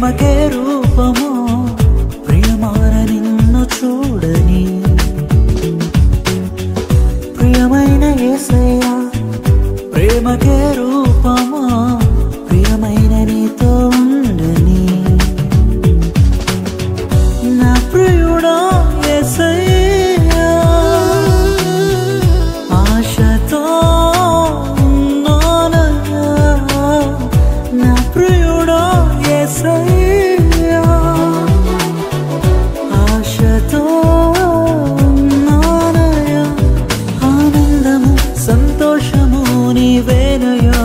ప్రేమకే రూపము ప్రియమార నిన్ను చూడని ప్రియమైన యేసయ్యా ప్రేమకే రూపము ప్రియమైన నీతో ఉండని నా ప్రియుడా యేసయ్యా ఆశతో ఉన్నానయ్యా నా ప్రియుడా యేసయ్యా ఆశతో ఉన్నానయ్యా ఆనందము సంతోషము నీవేనయ్యా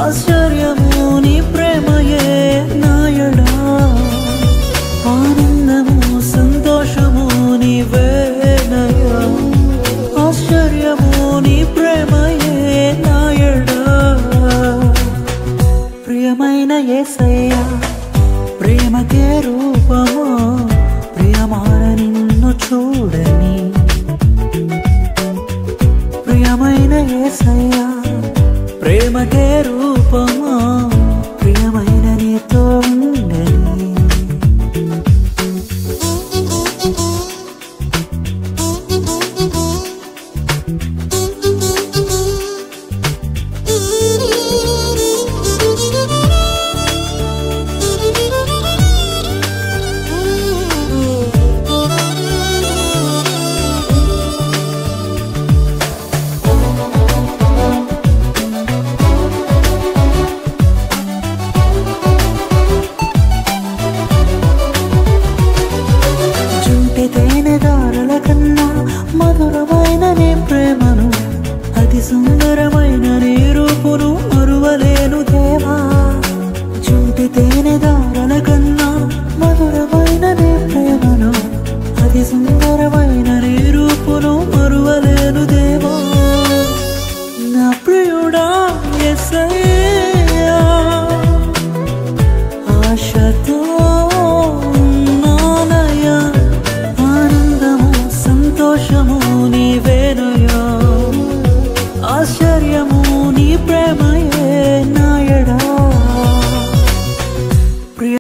ఆశ్చర్యము నీ ప్రేమయే నాయడా ఆనందము సంతోషము నీవేనయ్యా ఆశ్చర్యము నీ ప్రేమయే నాయడా ప్రియమైన యేసయ్యా ప్రేమకే రూపము ప్రియమార నిన్ను చూడని ప్రియమైన యేసయ్యా ప్రేమకే రూపము